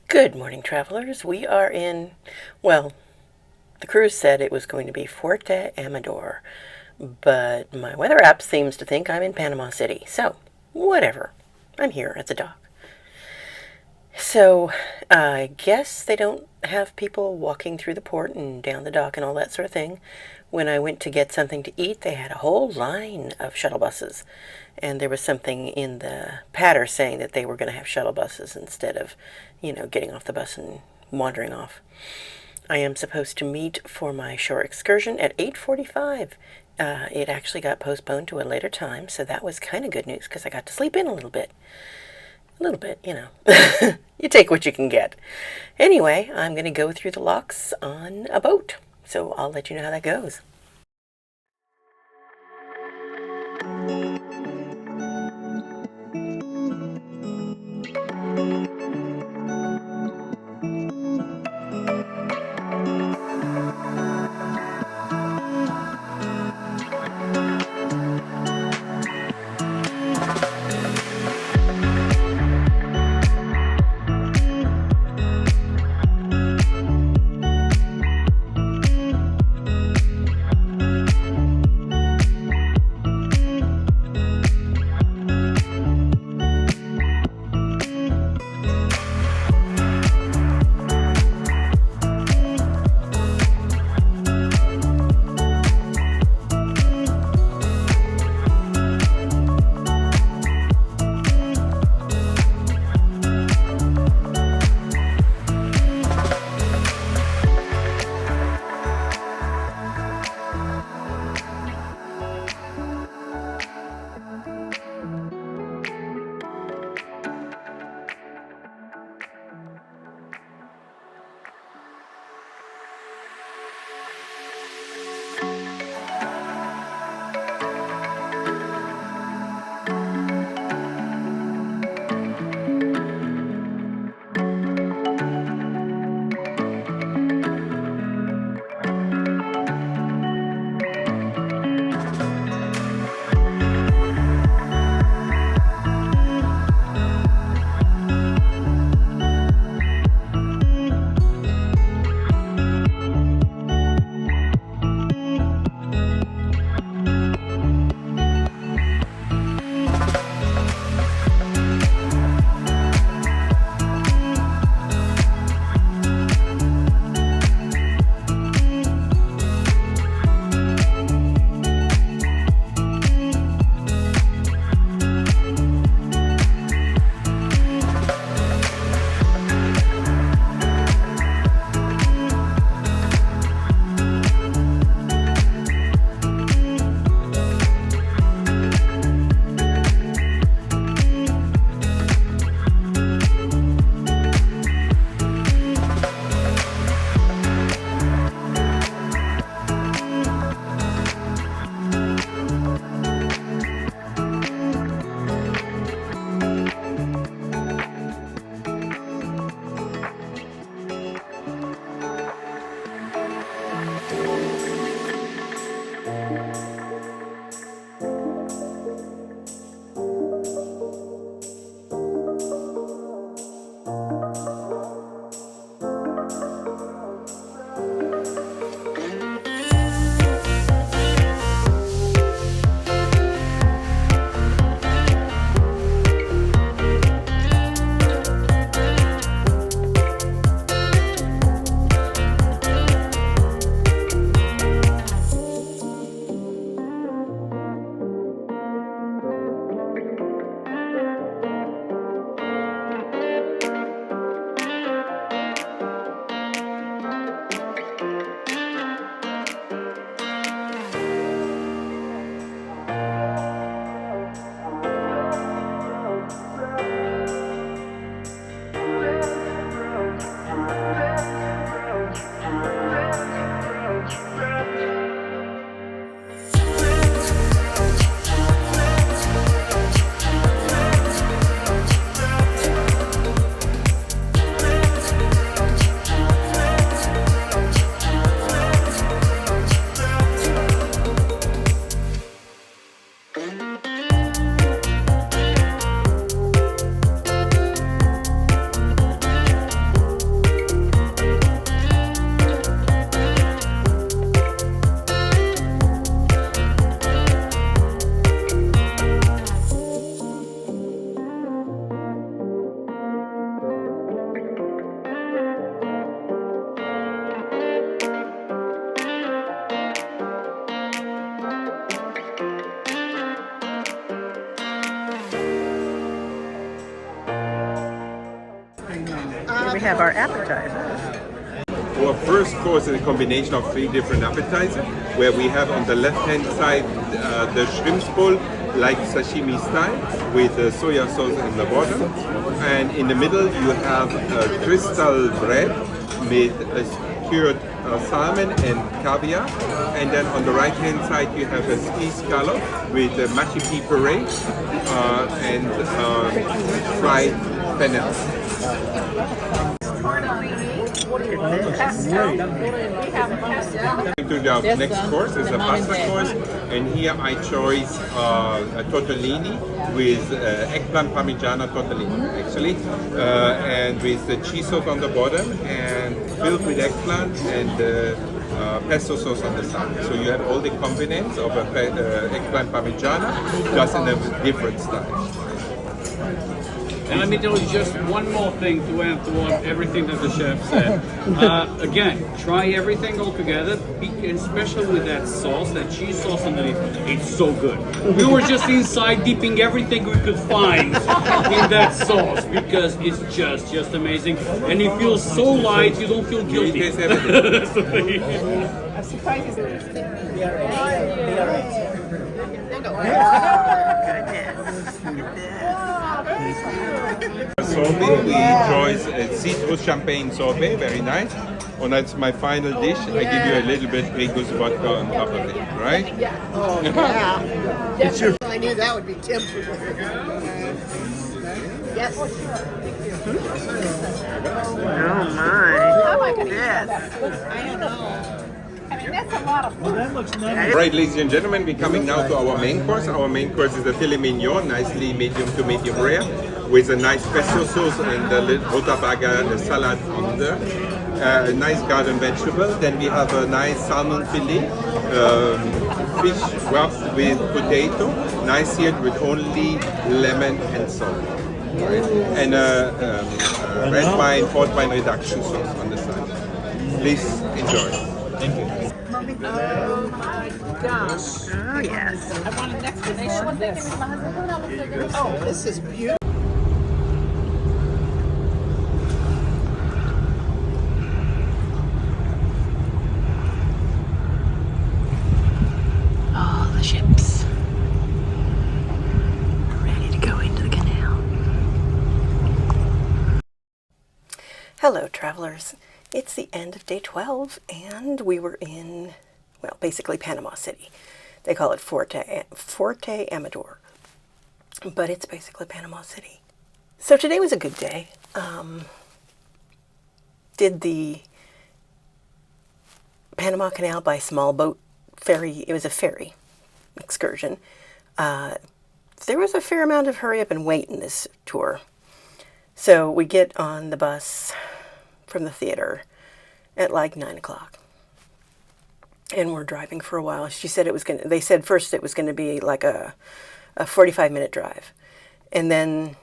Good morning, travelers. We are in, well, the cruise said it was going to be Fuerte Amador, but my weather app seems to think I'm in Panama City. So, whatever. I'm here at the dock. So, I guess they don't have people walking through the port and down the dock and all that sort of thing. When I went to get something to eat, they had a whole line of shuttle buses. And there was something in the patter saying that they were going to have shuttle buses instead of, getting off the bus and wandering off. I am supposed to meet for my shore excursion at 8:45. It actually got postponed to a later time, so that was kind of good news because I got to sleep in a little bit. A little bit. You take what you can get. Anyway, I'm going to go through the locks on a boat, so I'll let you know how that goes. here we have our appetizers. Our first course is a combination of 3 different appetizers, where we have on the left-hand side the shrimp bowl, like sashimi style, with the soya sauce in the bottom. And in the middle you have crystal bread with cured salmon and caviar. And then on the right-hand side you have a ski scallop with machi pea puree and fried fennel. To the next course is a pasta course, and here I chose a tortellini with eggplant parmigiana tortellini actually, and with the cheese sauce on the bottom and filled with eggplant and pesto sauce on the side. So you have all the components of eggplant parmigiana, just in a different style. And let me tell you just one more thing to add to everything that the chef said. Again, try everything all together, especially with that sauce, that cheese sauce underneath. It's so good. We were just inside dipping everything we could find in that sauce because it's just amazing. And it feels so light, you don't feel guilty. You taste everything. That's the thing. I'm surprised it's be all right. Sorbet, we enjoy citrus champagne sorbet, very nice. And that's my final dish. I give you a little bit Grey-Goose vodka on top of it, right? Oh, yeah. Definitely. I knew that would be tempting. Yes. Oh my. How am I going to eat that? I don't know. I mean, that's a lot of food. Well, that looks nice. Right, ladies and gentlemen, we're coming now to our main course. Our main course is the filet mignon, nicely medium to medium rare, with a nice pesto sauce and a little rutabaga and a salad on there. A nice garden vegetable. Then we have a nice salmon fillet, fish wrapped with potato, nice seared with only lemon and salt. Right? And red wine, port wine reduction sauce on the side. Please enjoy. Thank you. Oh my gosh. Oh yes. I want an explanation of this. Oh, this is beautiful. All the ships ready to go into the canal. Hello, travelers. It's the end of day 12, and we were in, well, basically Panama City. They call it Forte Amador, but it's basically Panama City. So today was a good day. Did the Panama Canal by small boat ferry. It was a ferry excursion. There was a fair amount of hurry up and wait in this tour. So we get on the bus from the theater at like 9 o'clock. And we're driving for a while. She said they said first it was going to be like a 45-minute drive. And then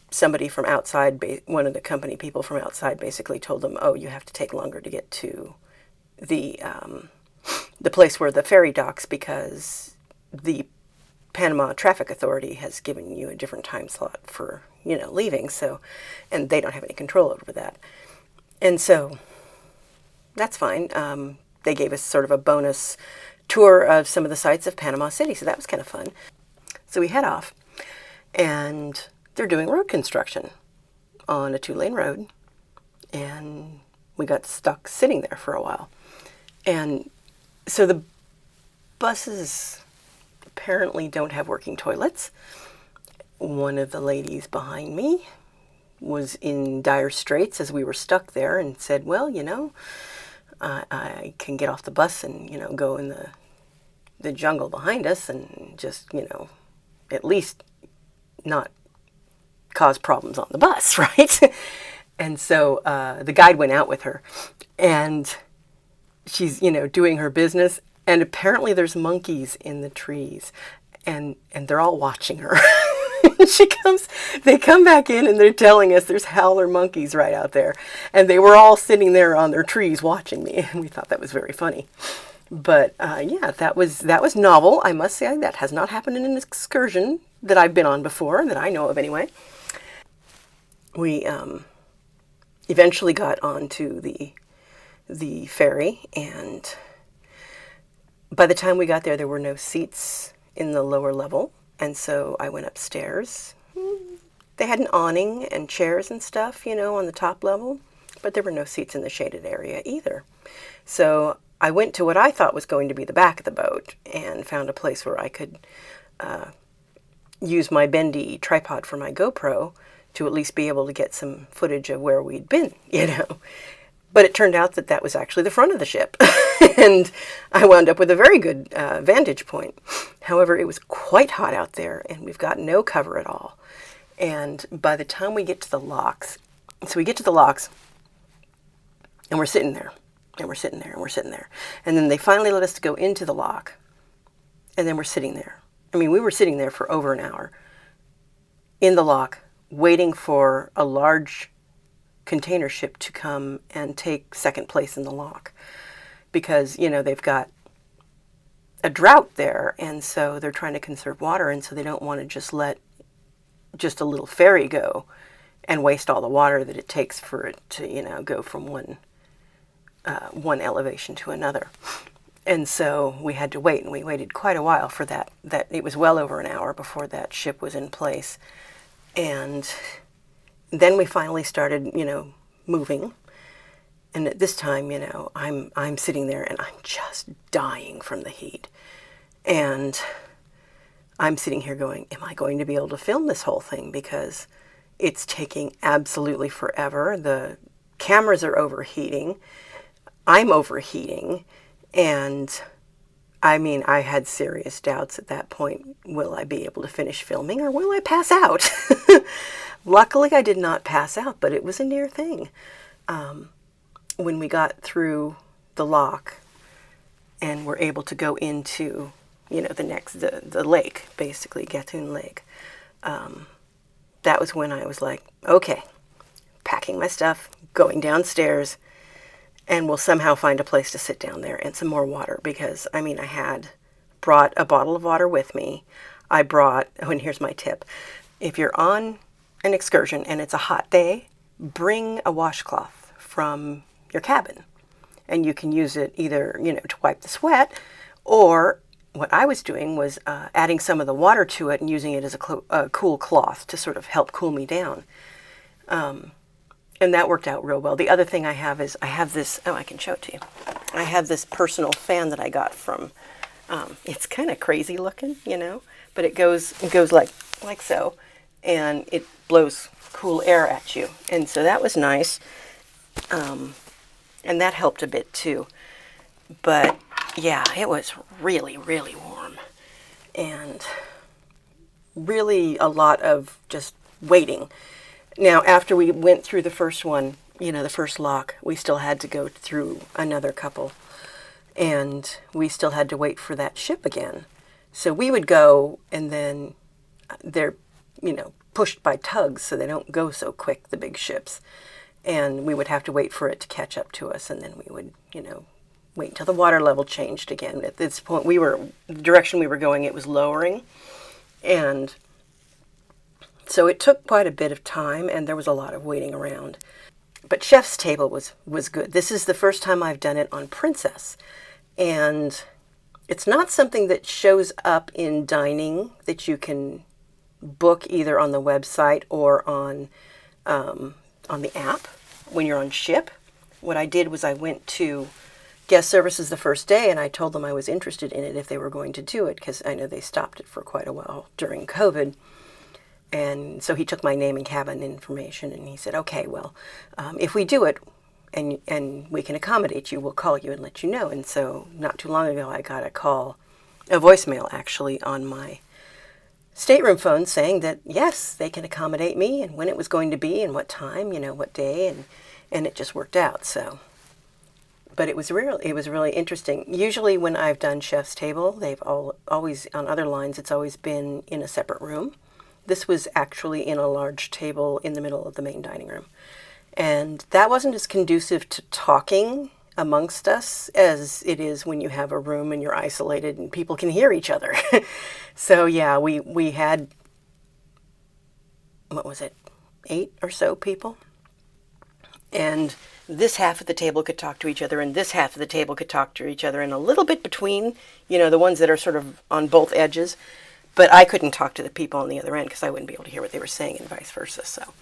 somebody from outside, one of the company people from outside basically told them, oh, you have to take longer to get to the place where the ferry docks because the Panama Traffic Authority has given you a different time slot for, leaving. So, and they don't have any control over that. And so that's fine. They gave us sort of a bonus tour of some of the sights of Panama City. So that was kind of fun. So we head off and they're doing road construction on a 2-lane road. And we got stuck sitting there for a while. And so the buses apparently don't have working toilets. One of the ladies behind me was in dire straits as we were stuck there and said, well, I can get off the bus and, go in the jungle behind us and just, at least not cause problems on the bus, right? And so the guide went out with her and she's, doing her business. And apparently there's monkeys in the trees and they're all watching her. They come back in and they're telling us there's howler monkeys right out there. And they were all sitting there on their trees watching me. And we thought that was very funny. But yeah, that was novel. I must say that has not happened in an excursion that I've been on before, that I know of anyway. We eventually got onto the ferry, and by the time we got there, there were no seats in the lower level, and so I went upstairs. They had an awning and chairs and stuff, you know, on the top level, but there were no seats in the shaded area either. So I went to what I thought was going to be the back of the boat and found a place where I could use my bendy tripod for my GoPro to at least be able to get some footage of where we'd been, you know. But it turned out that that was actually the front of the ship, and I wound up with a very good vantage point. However, it was quite hot out there, and we've got no cover at all. And by the time we get to the locks, so we get to the locks, and we're sitting there, and we're sitting there, and we're sitting there. And then they finally let us go into the lock, and then we're sitting there. I mean, we were sitting there for over an hour in the lock, waiting for a large container ship to come and take second place in the lock. Because, you know, they've got a drought there, and so they're trying to conserve water, and so they don't want to just let just a little ferry go and waste all the water that it takes for it to, you know, go from one elevation to another. And so we had to wait, and we waited quite a while for that. It was well over an hour before that ship was in place. And then we finally started, you know, moving. And at this time, you know, I'm sitting there and I'm just dying from the heat. And I'm sitting here going, am I going to be able to film this whole thing? Because it's taking absolutely forever. The cameras are overheating. I'm overheating. And I mean, I had serious doubts at that point. Will I be able to finish filming, or will I pass out? Luckily, I did not pass out, but it was a near thing. When we got through the lock and were able to go into, you know, the lake, basically, Gatun Lake, that was when I was like, okay, packing my stuff, going downstairs, and we'll somehow find a place to sit down there and some more water, because, I mean, I had brought a bottle of water with me. I brought, oh, and here's my tip. If you're on an excursion and it's a hot day, bring a washcloth from your cabin, and you can use it either, you know, to wipe the sweat, or what I was doing was adding some of the water to it and using it as a cool cloth to sort of help cool me down. And that worked out real well. The other thing I have is I have this, oh, I can show it to you. I have this personal fan that I got from, it's kind of crazy looking, you know, but it goes like so, and it blows cool air at you. And so that was nice. And that helped a bit too. But yeah, it was really, really warm, and really a lot of just waiting. Now, after we went through the first one, you know, the first lock, we still had to go through another couple, and we still had to wait for that ship again. So we would go, and then they're, you know, pushed by tugs, so they don't go so quick, the big ships. And we would have to wait for it to catch up to us, and then we would, you know, wait until the water level changed again. At this point, the direction we were going, it was lowering, and so it took quite a bit of time, and there was a lot of waiting around. But Chef's Table was good. This is the first time I've done it on Princess, and it's not something that shows up in dining that you can book either on the website or on the app when you're on ship. What I did was I went to guest services the first day, and I told them I was interested in it if they were going to do it, because I know they stopped it for quite a while during COVID. And so he took my name and cabin information, and he said, okay, well, if we do it and we can accommodate you, we'll call you and let you know. And so not too long ago, I got a voicemail actually, on my stateroom phone saying that, yes, they can accommodate me, and when it was going to be and what time, you know, what day, and it just worked out. So, but it was really interesting. Usually when I've done Chef's Table, they've always, on other lines, it's always been in a separate room. This was actually in a large table in the middle of the main dining room. And that wasn't as conducive to talking amongst us as it is when you have a room and you're isolated and people can hear each other. So yeah, we had, what was it, 8 or so people. And this half of the table could talk to each other, and this half of the table could talk to each other, and a little bit between, you know, the ones that are sort of on both edges. But I couldn't talk to the people on the other end because I wouldn't be able to hear what they were saying, and vice versa. So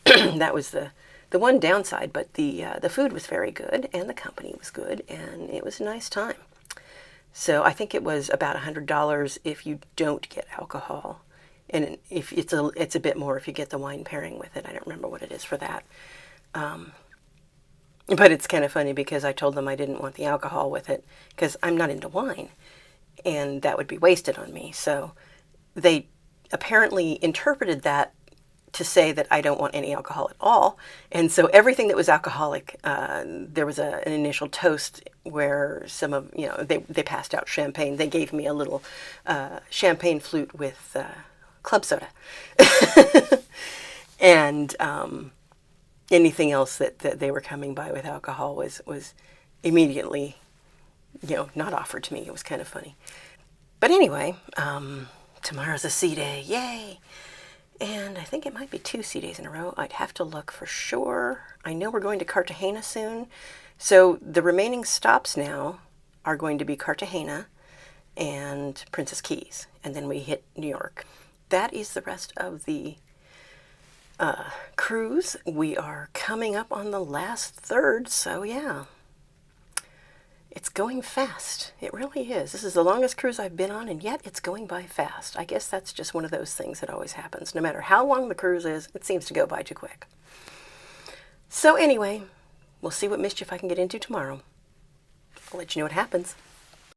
that was the one downside. But the food was very good, and the company was good, and it was a nice time. So I think it was about $100 if you don't get alcohol, and if it's a bit more if you get the wine pairing with it. I don't remember what it is for that. But it's kind of funny because I told them I didn't want the alcohol with it because I'm not into wine, and that would be wasted on me. So they apparently interpreted that to say that I don't want any alcohol at all. And so everything that was alcoholic, there was an initial toast where some of, you know, they passed out champagne. They gave me a little champagne flute with club soda. And anything else that they were coming by with alcohol was immediately, you know, not offered to me. It was kind of funny. But anyway, tomorrow's a sea day. Yay! And I think it might be 2 sea days in a row. I'd have to look for sure. I know we're going to Cartagena soon. So the remaining stops now are going to be Cartagena and Princess Keys. And then we hit New York. That is the rest of the cruise. We are coming up on the last third, so yeah. It's going fast. It really is. This is the longest cruise I've been on, and yet it's going by fast. I guess that's just one of those things that always happens. No matter how long the cruise is, it seems to go by too quick. So anyway, we'll see what mischief I can get into tomorrow. I'll let you know what happens.